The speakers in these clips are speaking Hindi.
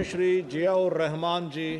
श्री जियाउर रहमान जी।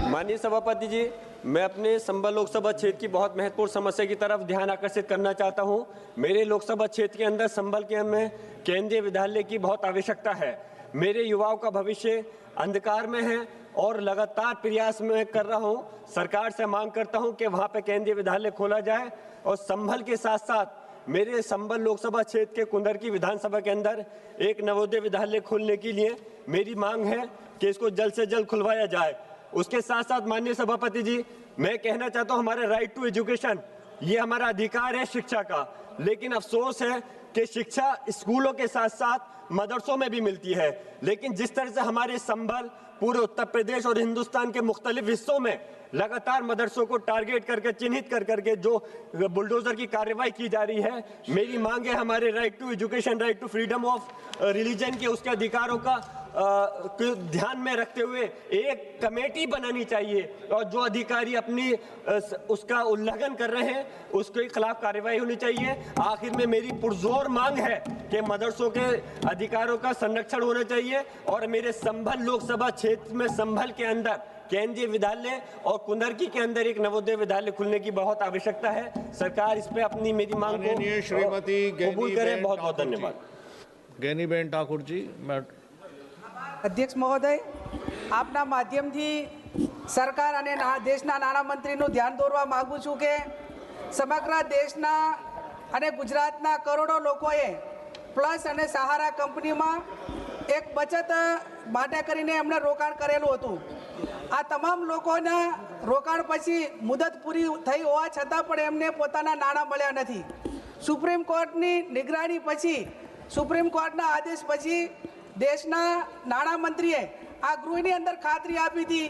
माननीय सभापति जी, मैं अपने संबल लोकसभा क्षेत्र की बहुत महत्वपूर्ण समस्या की तरफ ध्यान आकर्षित करना चाहता हूं। मेरे लोकसभा क्षेत्र के अंदर संबल के में केंद्रीय विद्यालय की बहुत आवश्यकता है। मेरे युवाओं का भविष्य अंधकार में है और लगातार प्रयास में कर रहा हूं। सरकार से मांग करता हूं कि वहां पे केंद्रीय विद्यालय खोला जाए और संभल के साथ साथ मेरे संबल लोकसभा क्षेत्र के कुंदरकी विधानसभा के अंदर एक नवोदय विद्यालय खोलने के लिए मेरी मांग है कि इसको जल्द से जल्द खुलवाया जाए। उसके साथ साथ माननीय सभापति जी, मैं कहना चाहता हूं हमारे राइट टू एजुकेशन, ये हमारा अधिकार है शिक्षा का, लेकिन अफसोस है कि शिक्षा स्कूलों के साथ साथ मदरसों में भी मिलती है। लेकिन जिस तरह से हमारे संबल, पूरे उत्तर प्रदेश और हिंदुस्तान के मुख्तलिफ हिस्सों में लगातार मदरसों को टारगेट करके, चिन्हित कर करके जो बुलडोजर की कार्रवाई की जा रही है, मेरी मांग है हमारे right to education, right to freedom of religion के उसके अधिकारों का ध्यान में रखते हुए एक कमेटी बनानी चाहिए और जो अधिकारी अपनी उसका उल्लंघन कर रहे हैं उसके खिलाफ कार्रवाई होनी चाहिए। आखिर में मेरी पुरजोर मांग है कि मदरसों के अधिकारों का संरक्षण होना चाहिए और मेरे संभल लोकसभा क्षेत्र में संभल के अंदर केंद्रीय विद्यालय और कुंदरकी के अंदर एक नवोदय विद्यालय खुलने की बहुत आवश्यकता है। सरकार इस पे अपनी मेरी मांग को श्रीमती कबूल करे। बहुत बहुत धन्यवाद। गैनीबेन ठाकुर जी। अध्यक्ष महोदय, आपना माध्यमथी सरकार અને દેશના નાણામંત્રીનું ધ્યાન દોરવા માગું છું કે સમગ્ર દેશના અને ગુજરાતના કરોડો લોકોએ પ્લસ અને સહારા કંપનીમાં એક બચત માટે કરીને એમણે રોકાણ કરેલું હતું। આ તમામ લોકોના રોકાણ પછી મુદત પૂરી થઈ હોવા છતાં પણ એમને પોતાના નાણાં મળ્યા નથી। સુપ્રીમ કોર્ટની નિગરાની પછી, સુપ્રીમ કોર્ટના આદેશ પછી દેશના નાણામંત્રીએ આ ગૃહની અંદર ખાતરી આપી હતી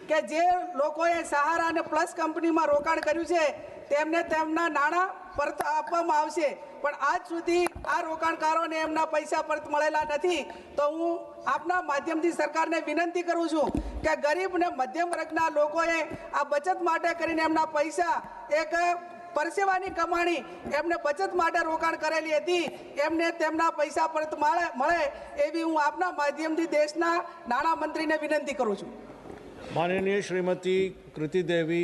કે જે લોકોએ સહારા અને પ્લસ કંપનીમાં રોકાણ કર્યું છે તેમને તેમના નાણાં પરત આપવામાં આવશે, પણ આજ સુધી આ રોકાણકારોને એમના પૈસા પરત મળેલા નથી। તો હું આપના માધ્યમથી સરકારને વિનંતી કરું છું કે ગરીબ અને મધ્યમ વર્ગના લોકોએ આ બચત માટે કરીને એમના પૈસા એક પરસેવાની કમાણી એમને બચત માટે રોકાણ કરેલી હતી, એમને તેમના પૈસા પરત મળે એવી હું આપના માધ્યમથી દેશના નાણામંત્રીને વિનંતી કરું છું। माननीय श्रीमती कृति देवी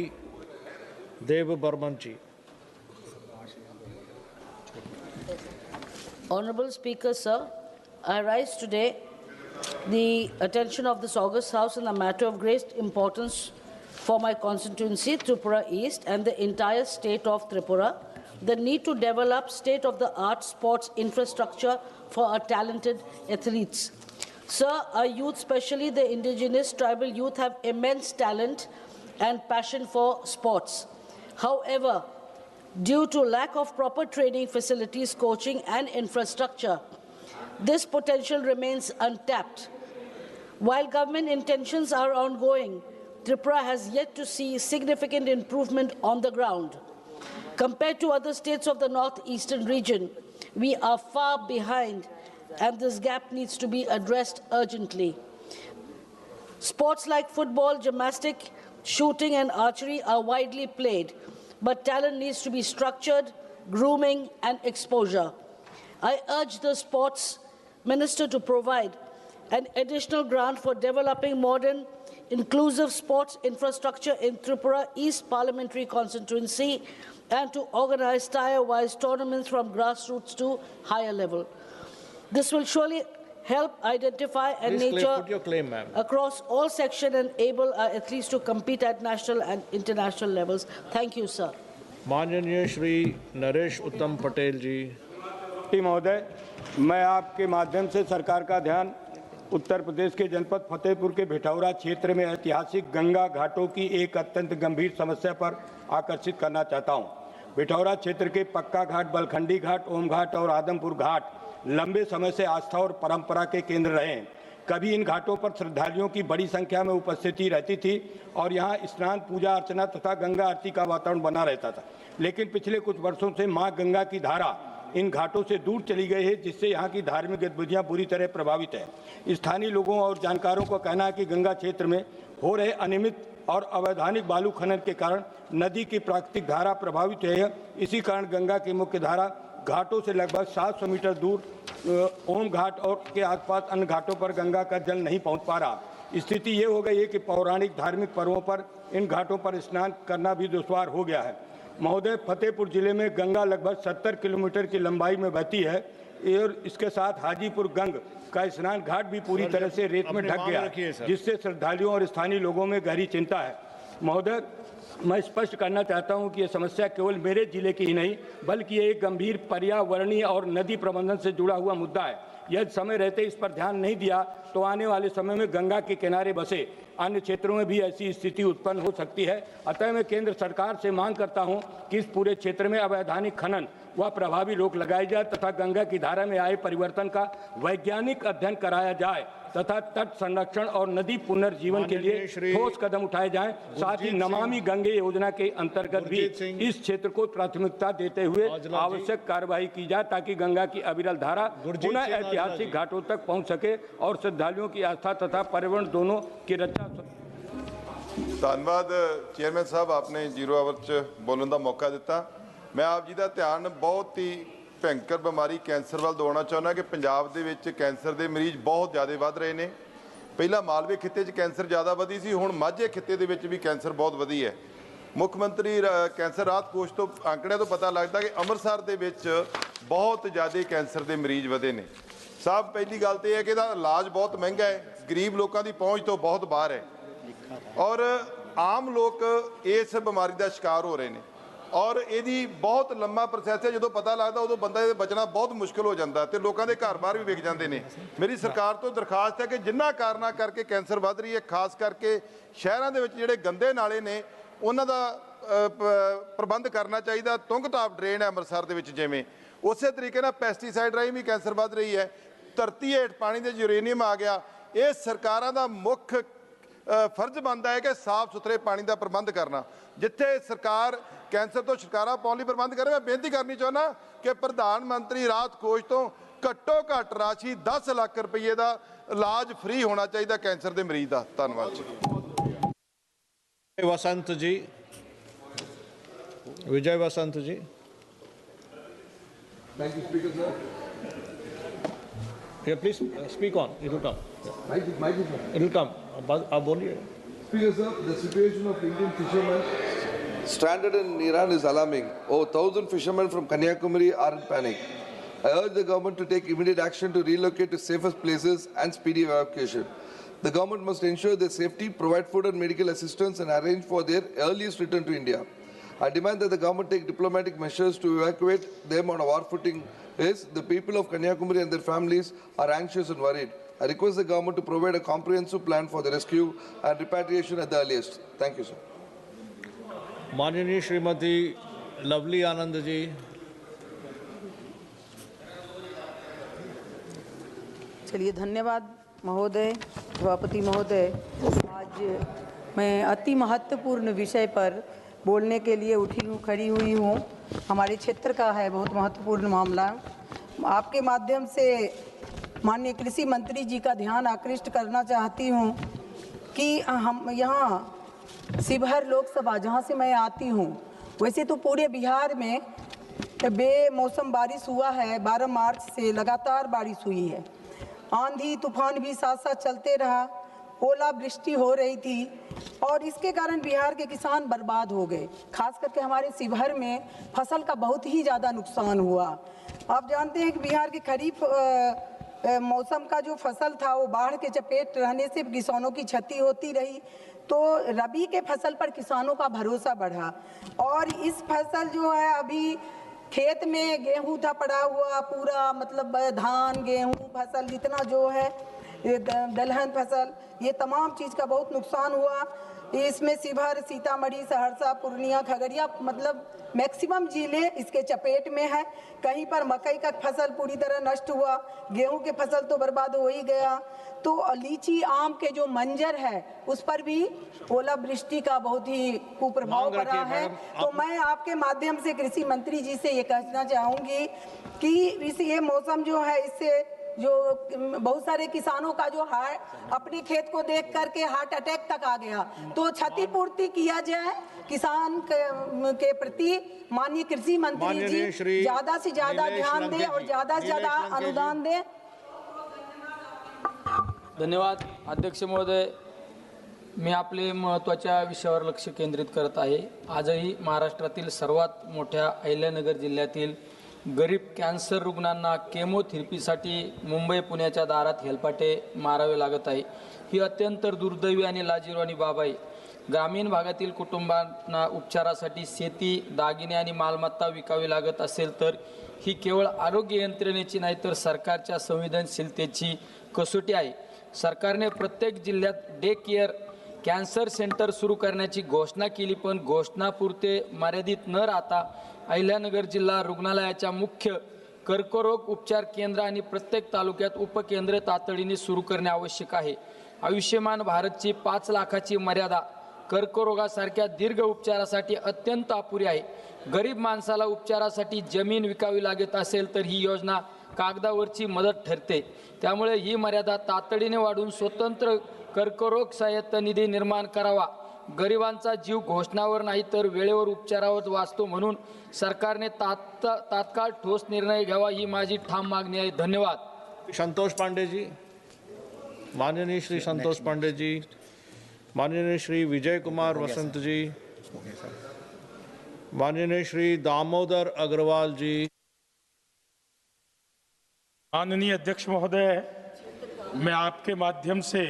देव बर्मन जी। Honorable Speaker, sir, I rise today the attention of this august House in a matter of great importance for my constituency, Tripura East, and the entire state of Tripura, the need to develop state-of-the-art sports infrastructure for our talented athletes. Sir, our youth, especially the indigenous tribal youth, have immense talent and passion for sports. However, due to lack of proper training facilities, coaching and infrastructure, this potential remains untapped. While government intentions are ongoing, Tripura has yet to see significant improvement on the ground. Compared to other states of the northeastern region, we are far behind, and this gap needs to be addressed urgently. Sports like football, gymnastics, shooting and archery are widely played, but talent needs to be structured, grooming and exposure. I urge the sports minister to provide an additional grant for developing modern, inclusive sports infrastructure in Tripura East Parliamentary Constituency and to organize tier-wise tournaments from grassroots to higher level. This will surely help identify and nurture across all sections and enable our athletes to compete at national and international levels. Thank you, sir. माननीय श्री नरेश उत्तम पटेल जी। महोदय, मैं आपके माध्यम से सरकार का ध्यान उत्तर प्रदेश के जनपद फतेहपुर के भिठौरा क्षेत्र में ऐतिहासिक गंगा घाटों की एक अत्यंत गंभीर समस्या पर आकर्षित करना चाहता हूं। भिठौरा क्षेत्र के पक्का घाट, बलखंडी घाट, ओम घाट और आदमपुर घाट लंबे समय से आस्था और परंपरा के केंद्र रहे हैं। कभी इन घाटों पर श्रद्धालुओं की बड़ी संख्या में उपस्थिति रहती थी और यहाँ स्नान, पूजा अर्चना तथा गंगा आरती का वातावरण बना रहता था, लेकिन पिछले कुछ वर्षों से माँ गंगा की धारा इन घाटों से दूर चली गई है, जिससे यहाँ की धार्मिक गतिविधियाँ बुरी तरह प्रभावित है। स्थानीय लोगों और जानकारों का कहना है कि गंगा क्षेत्र में हो रहे अनियमित और अवैधानिक बालू खनन के कारण नदी की प्राकृतिक धारा प्रभावित है। इसी कारण गंगा की मुख्य धारा घाटों से लगभग 700 मीटर दूर ओम घाट और के आसपास अन्य घाटों पर गंगा का जल नहीं पहुंच पा रहा। स्थिति ये हो गई है कि पौराणिक धार्मिक पर्वों पर इन घाटों पर स्नान करना भी दुश्वार हो गया है। महोदय, फतेहपुर जिले में गंगा लगभग 70 किलोमीटर की लंबाई में बहती है और इसके साथ हाजीपुर गंग का स्नान घाट भी पूरी तरह से रेत में ढक गया है, जिससे श्रद्धालुओं और स्थानीय लोगों में गहरी चिंता है। महोदय, मैं स्पष्ट करना चाहता हूं कि यह समस्या केवल मेरे जिले की ही नहीं बल्कि ये एक गंभीर पर्यावरणीय और नदी प्रबंधन से जुड़ा हुआ मुद्दा है। यदि समय रहते इस पर ध्यान नहीं दिया तो आने वाले समय में गंगा के किनारे बसे अन्य क्षेत्रों में भी ऐसी स्थिति उत्पन्न हो सकती है। अतः मैं केंद्र सरकार से मांग करता हूं कि इस पूरे क्षेत्र में अवैधानिक खनन व प्रभावी रोक लगाई जाए तथा गंगा की धारा में आए परिवर्तन का वैज्ञानिक अध्ययन कराया जाए तथा तट संरक्षण और नदी पुनर्जीवन के लिए ठोस कदम उठाए जाएं। साथ ही नमामि गंगे योजना के अंतर्गत भी इस क्षेत्र को प्राथमिकता देते हुए आवश्यक कार्रवाई की जाए ताकि गंगा की अविरल धारा पुनः ऐतिहासिक घाटों तक पहुंच सके और श्रद्धालुओं की आस्था तथा पर्यावरण दोनों की रक्षा। ਧੰਨਵਾਦ ਚੇਅਰਮੈਨ ਸਾਹਿਬ, आपने जीरो आवर च बोलने का मौका दिता। मैं आप जी का ध्यान बहुत ही ਭਿਅੰਕਰ ਬਿਮਾਰੀ ਕੈਂਸਰ ਵੱਲ ਦਿਵਾਉਣਾ ਚਾਹੁੰਦਾ ਕਿ ਪੰਜਾਬ ਦੇ ਵਿੱਚ ਕੈਂਸਰ ਦੇ ਮਰੀਜ਼ ਬਹੁਤ ਜ਼ਿਆਦਾ ਵੱਧ ਰਹੇ ਨੇ। ਪਹਿਲਾਂ ਮਾਲਵੇ ਖਿੱਤੇ 'ਚ ਕੈਂਸਰ ਜ਼ਿਆਦਾ ਵਧੀ ਸੀ, ਹੁਣ ਮਾਝੇ ਖਿੱਤੇ ਦੇ ਵਿੱਚ ਵੀ ਕੈਂਸਰ ਬਹੁਤ ਵਧੀ ਹੈ। ਮੁੱਖ ਮੰਤਰੀ ਕੈਂਸਰ ਰਾਹਤ ਕੋਸ਼ ਤੋਂ ਅੰਕੜਿਆਂ ਤੋਂ ਪਤਾ ਲੱਗਦਾ ਕਿ ਅੰਮ੍ਰਿਤਸਰ ਦੇ ਵਿੱਚ ਬਹੁਤ ਜ਼ਿਆਦਾ ਕੈਂਸਰ ਦੇ ਮਰੀਜ਼ ਵਧੇ ਨੇ। ਸਾਹਿਬ, ਪਹਿਲੀ ਗੱਲ ਤਾਂ ਇਹ ਹੈ ਕਿ ਇਹਦਾ ਇਲਾਜ ਬਹੁਤ ਮਹਿੰਗਾ ਹੈ, ਗਰੀਬ ਲੋਕਾਂ ਦੀ ਪਹੁੰਚ ਤੋਂ ਬਹੁਤ ਬਾਹਰ ਹੈ ਔਰ ਆਮ ਲੋਕ ਇਸ ਬਿਮਾਰੀ ਦਾ ਸ਼ਿਕਾਰ ਹੋ ਰਹੇ ਨੇ और यदी बहुत लंबा प्रोसैस है। जो पता लगता उदों बंदा बचना बहुत मुश्किल हो जाता है, लोगों के घर बाहर भी विक जाते हैं। मेरी सरकार तो दरखास्त है कि जिन्ना कारणा करके कैंसर बढ़ रही है, खास करके शहरों के जोड़े गंदे नाले ने उन्हों का प्रबंध करना चाहिए। तुंगताप ड्रेन है अमृतसर के जिमें उस तरीके पैसटीसाइड राही भी कैंसर बढ़ रही है। धरती हेठ पानी के यूरेनियम आ गया। ये सरकारों का मुख्य फर्ज बनता है कि साफ सुथरे पानी का प्रबंध करना। जिथे सरकार कैंसर तो छुटकारा पाने लिए प्रबंध करे, मैं बेनती करनी चाहना कि प्रधानमंत्री राहत कोष तो घट्टो घट्ट राशि 10 लाख रुपये का इलाज फ्री होना चाहिए कैंसर के मरीज का। धन्यवाद ji. Vasant ji, Vijay Vasant ji. Thank you speaker sir. Please speak on, it will come, it will come. आप बोलिए। Speaker sir, the situation of Indian fishermen stranded in Iran is alarming. Over 1,000 fishermen from Kanyakumari are in panic. I urge the government to take immediate action to relocate to safest places and speedy evacuation. The government must ensure their safety, provide food and medical assistance, and arrange for their earliest return to India. I demand that the government take diplomatic measures to evacuate them on a war footing. The people of Kanyakumari and their families are anxious and worried. I request the government to provide a comprehensive plan for the rescue and repatriation at the earliest. Thank you, sir. माननीय श्रीमती लवली आनंद जी। चलिए, धन्यवाद महोदय, सभापति महोदय। आज मैं अति महत्वपूर्ण विषय पर बोलने के लिए खड़ी हुई हूँ। हमारे क्षेत्र का है, बहुत महत्वपूर्ण मामला। आपके माध्यम से माननीय कृषि मंत्री जी का ध्यान आकृष्ट करना चाहती हूँ कि हम यहाँ शिवहर लोकसभा, जहाँ से मैं आती हूँ, वैसे तो पूरे बिहार में बेमौसम बारिश हुआ है। 12 मार्च से लगातार बारिश हुई है। आंधी तूफान भी साथ साथ चलते रहा, ओलावृष्टि हो रही थी और इसके कारण बिहार के किसान बर्बाद हो गए। खास करके हमारे शिवहर में फसल का बहुत ही ज़्यादा नुकसान हुआ। आप जानते हैं कि बिहार के खरीफ मौसम का जो फसल था वो बाढ़ के चपेट रहने से किसानों की क्षति होती रही, तो रबी के फसल पर किसानों का भरोसा बढ़ा और इस फसल जो है अभी खेत में गेहूं था पड़ा हुआ पूरा, मतलब धान गेहूं फसल जितना जो है दलहन फसल, ये तमाम चीज़ का बहुत नुकसान हुआ। इसमें शिवहर, सीतामढ़ी, सहरसा, पूर्णिया, खगड़िया, मतलब मैक्सिमम जिले इसके चपेट में है। कहीं पर मकई का फसल पूरी तरह नष्ट हुआ, गेहूं के फसल तो बर्बाद हो ही गया। तो लीची आम के जो मंजर है उस पर भी ओलावृष्टि का बहुत ही कुप्रभाव पड़ा है। तो मैं आपके माध्यम से कृषि मंत्री जी से ये कहना चाहूँगी कि ये मौसम जो है इससे जो बहुत सारे किसानों का जो अपने खेत को देख करके हार्ट अटैक तक आ गया, तो क्षतिपूर्ति किया जाए किसान के प्रति। माननीय कृषि मंत्री जी ज्यादा से ज्यादा ध्यान दें और ज्यादा से ज्यादा अनुदान दें। धन्यवाद अध्यक्ष महोदय. मी आपले महत्त्वाच्या विषयावर लक्ष केंद्रित करत आहे. आजही महाराष्ट्रातील सर्वात मोठ्या अहिल्यानगर जिल्ह्यातील गरीब कॅन्सर रुग्णांना केमोथेरपीसाठी मुंबई पुण्याच्या दारात हेलपाटे मारावे लागत आहे. ही अत्यंत दुर्दैवी आणि लाजिरवाणी बाब आहे. ग्रामीण भागातील कुटुंबांना उपचारासाठी शेती, दागिने आणि मालमत्ता विकावी लागत असेल तर ही केवळ आरोग्य यंत्रणेची नाही तर सरकारच्या संवेदनशीलतेची कसोटी आहे. सरकारने प्रत्येक जिल्ह्यात डे केअर कॅन्सर सेंटर सुरू करण्याची घोषणा केली, पण घोषणापुरते मर्यादित न राहता अहिल्यानगर जिल्हा रुग्णालयाच्या मुख्य कर्करोग उपचार केंद्र आणि प्रत्येक तालुक्यात उपकेंद्र तातडीने सुरू करणे आवश्यक आहे. आयुष्यमान भारतची 5 लाखाची मर्यादा कर्करोगासारख्या दीर्घ उपचारासाठी अत्यंत अपुरी आहे. गरीब माणसाला उपचारासाठी जमीन विकावी लागत असेल तर ही योजना कागदावरची मदत ठरते. त्यामुळे ही मर्यादा तातडीने वाढवून स्वतंत्र कर्करोग सहाय्यता निधी निर्माण करावा. गरिबांचा जीव घोषणावर नाही तर वेळेवर उपचारावर वाचतो, म्हणून सरकारने तात्काळ ठोस निर्णय घ्यावा ही माझी ठाम मागणी आहे. धन्यवाद. संतोष पांडे जी. माननीय श्री संतोष पांडे जी, माननीय श्री विजय कुमार वसंत जी, माननीय श्री दामोदर अग्रवाल जी. माननीय अध्यक्ष महोदय, मैं आपके माध्यम से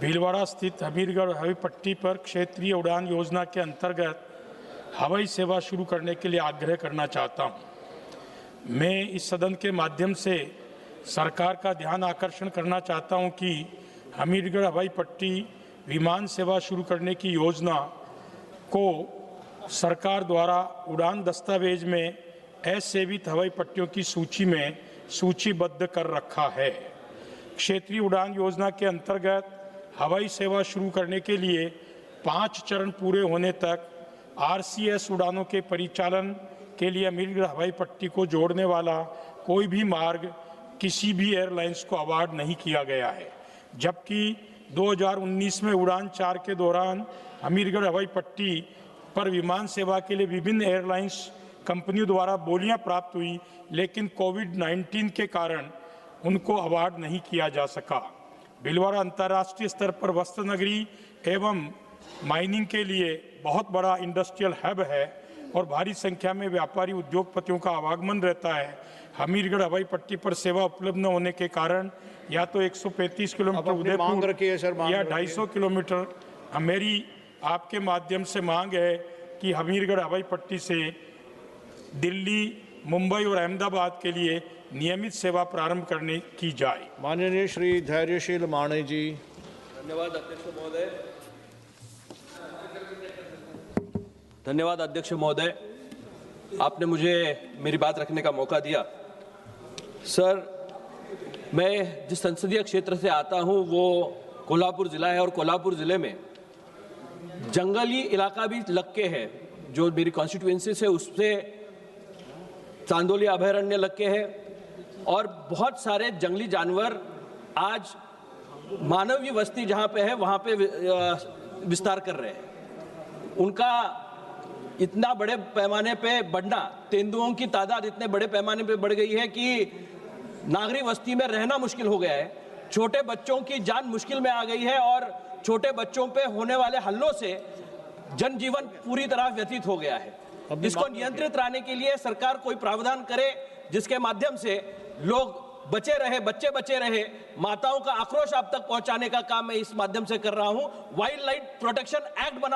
भीलवाड़ा स्थित हमीरगढ़ हवाई पट्टी पर क्षेत्रीय उड़ान योजना के अंतर्गत हवाई सेवा शुरू करने के लिए आग्रह करना चाहता हूं। मैं इस सदन के माध्यम से सरकार का ध्यान आकर्षण करना चाहता हूं कि हमीरगढ़ हवाई पट्टी विमान सेवा शुरू करने की योजना को सरकार द्वारा उड़ान दस्तावेज में असेवित हवाई पट्टियों की सूची में सूचीबद्ध कर रखा है। क्षेत्रीय उड़ान योजना के अंतर्गत हवाई सेवा शुरू करने के लिए 5 चरण पूरे होने तक RCS उड़ानों के परिचालन के लिए हमीरगढ़ हवाई पट्टी को जोड़ने वाला कोई भी मार्ग किसी भी एयरलाइंस को अवार्ड नहीं किया गया है, जबकि 2019 में उड़ान 4 के दौरान हमीरगढ़ हवाई पट्टी पर विमान सेवा के लिए विभिन्न एयरलाइंस कंपनियों द्वारा बोलियां प्राप्त हुई, लेकिन कोविड-19 के कारण उनको अवार्ड नहीं किया जा सका। भीलवाड़ा अंतर्राष्ट्रीय स्तर पर वस्त्र नगरी एवं माइनिंग के लिए बहुत बड़ा इंडस्ट्रियल हब है और भारी संख्या में व्यापारी उद्योगपतियों का आवागमन रहता है। हमीरगढ़ हवाई पट्टी पर सेवा उपलब्ध न होने के कारण या तो 135 किलोमीटर उदयपुर या 250 किलोमीटर, मेरी आपके माध्यम से मांग है कि हमीरगढ़ हवाई पट्टी से दिल्ली, मुंबई और अहमदाबाद के लिए नियमित सेवा प्रारंभ करने की जाए। माननीय श्री धैर्यशील माणे जी। धन्यवाद अध्यक्ष महोदय। धन्यवाद अध्यक्ष महोदय, आपने मुझे मेरी बात रखने का मौका दिया। सर, मैं जिस संसदीय क्षेत्र से आता हूं वो कोल्हापुर जिला है और कोल्हापुर जिले में जंगली इलाका भी लग के है। जो मेरी कॉन्स्टिट्यूएंसी से उससे चांदोली अभयारण्य लग के है और बहुत सारे जंगली जानवर आज मानवीय बस्ती जहां पे है वहां पे विस्तार कर रहे हैं। उनका इतना बड़े पैमाने पे बढ़ना, तेंदुओं की तादाद इतने बड़े पैमाने पे बढ़ गई है कि नागरिक बस्ती में रहना मुश्किल हो गया है। छोटे बच्चों की जान मुश्किल में आ गई है और छोटे बच्चों पे होने वाले हल्लों से जनजीवन पूरी तरह व्यतीत हो गया है। इसको नियंत्रित रहने के लिए सरकार कोई प्रावधान करे जिसके माध्यम से लोग बचे रहे, बच्चे बचे रहे। माताओं का आक्रोश आप तक पहुंचाने का काम मैं इस माध्यम से कर रहा हूं। वाइल्ड लाइफ प्रोटेक्शन एक्ट बना